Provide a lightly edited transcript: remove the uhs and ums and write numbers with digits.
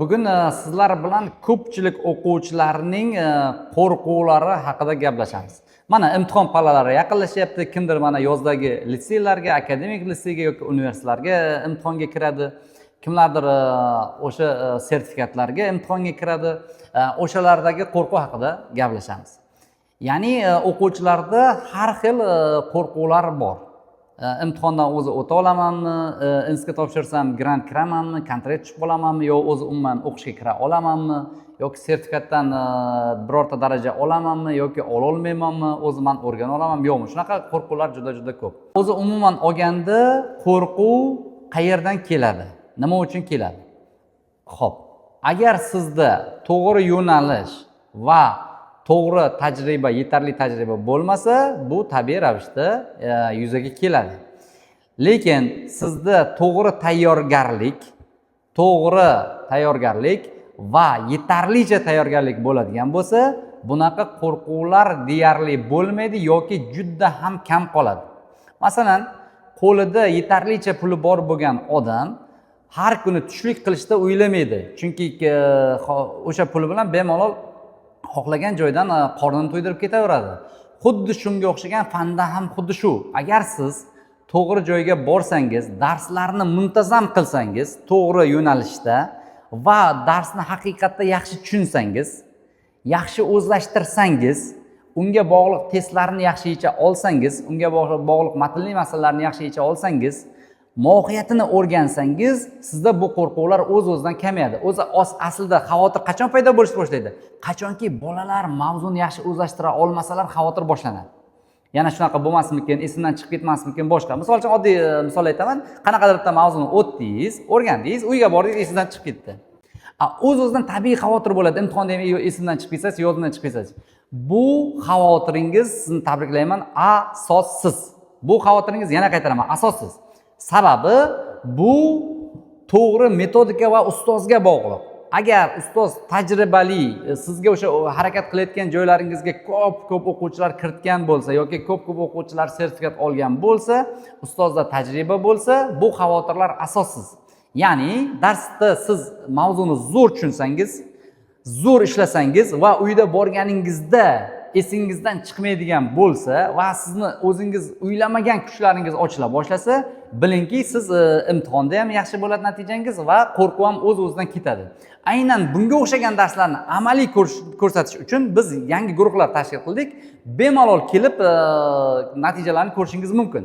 Bugun sizlar bilan ko'pchilik o'quvchilarning qo'rquvlari haqida gaplashamiz. Mana imtihon pallalari yaqinlashyapti. Kimdir mana yozdagi litseylarga, akademik litseyga yoki universitetlarga imtihonga kiradi. Kimlardir o'sha sertifikatlarga imtihonga kiradi. O'shalardagi qo'rquv haqida gaplashamiz. Ya'ni o'quvchilarda har xil qo'rquvlar bor. Imtihondan o'zi o'ta olamanmi, institutga topshirsam grant kiramanmi, kontrakt tushib qolamanmi, yo o'zi umuman o'qishga kira olamanmi, yoki sertifikatdan birorta daraja olamanmi yoki ola olmaymanmi, o'zi men o'rgana olamanmi, yo'qmi? Shunaqa qo'rquvlar juda ko'p. O'zi umuman olganda qo'rquv qayerdan keladi? Nima uchun keladi? Xo'p, agar sizda to'g'ri yo'nalish va to'g'ri tajriba, yetarli tajriba bo'lmasa, bu tabiiy ravishda yuzaga keladi. Lekin sizda to'g'ri tayyorgarlik va yetarlicha tayyorgarlik bo'ladigan bo'lsa, bunaqa qo'rquvlar deyarli bo'lmaydi yoki juda ham kam qoladi. Masalan, qo'lida yetarlicha puli bor bo'lgan odam har kuni tushlik qilishda o'ylamaydi. Chunki o'sha puli bilan bemalol xohlagan joydan qornini to'ydirib ketaveradi. Xuddi shunga o'xshagan fanda ham xuddi shu. Agar siz to'g'ri joyga borsangiz, darslarni muntazam qilsangiz, to'g'ri yo'nalishda va darsni haqiqatda yaxshi tushunsangiz, yaxshi o'zlashtirsangiz, unga bog'liq testlarni yaxshi yecha olsangiz, unga bog'liq matnli masalalarni yaxshi yecha olsangiz, mohiyatini o'rgansangiz, sizda bu qo'rquvlar o'z-o'zidan kamayadi. O'zi aslida xavotir qachon paydo bo'lishni boshlaydi? Qachonki bolalar mavzuni yaxshi o'zlashtira olmasalar, xavotir boshlanadi. Yana shunaqa bo'lmasmikin, esimdan chiqib ketmasmikin, boshqa. Misol uchun oddiy misol aytaman. Qanaqadir bitta mavzuni o'tdingiz, o'rgandingiz, uyga bordingiz, esingizdan chiqib ketdi. O'z-o'zidan tabiiy xavotir bo'ladi. Imtihonda ham esimdan chiqib ketsa, yodimdan chiqib ketsa. Bu xavotiringiz, sizni tabriklayman, asossiz. Bu xavotiringiz, yana qaytaraman, asossiz. Sababi bu to'g'ri metodika va ustozga bog'liq. Agar ustoz tajribali, sizga o'sha harakat qilayotgan joylaringizga ko'p o'quvchilar kiritgan bo'lsa yoki ko'p o'quvchilar sertifikat olgan bo'lsa, ustozda tajriba bo'lsa, bu xavotirlar asossiz. Ya'ni darsda siz mavzuni zo'r tushunsangiz, zo'r ishlasangiz va uyda borganingizda esingizdan chiqmaydigan bo'lsa va sizni o'zingiz o'ylamagan kuchlaringiz ochila boshlasa, bilingki siz imtihonda ham yaxshi bo'ladi natijangiz va qo'rquv ham o'z-o'zidan ketadi. Aynan bunga o'xshagan darslarni amaliy ko'rsatish uchun biz yangi guruhlar tashkil qildik. Bemalol kelib natijalarni ko'rishingiz mumkin.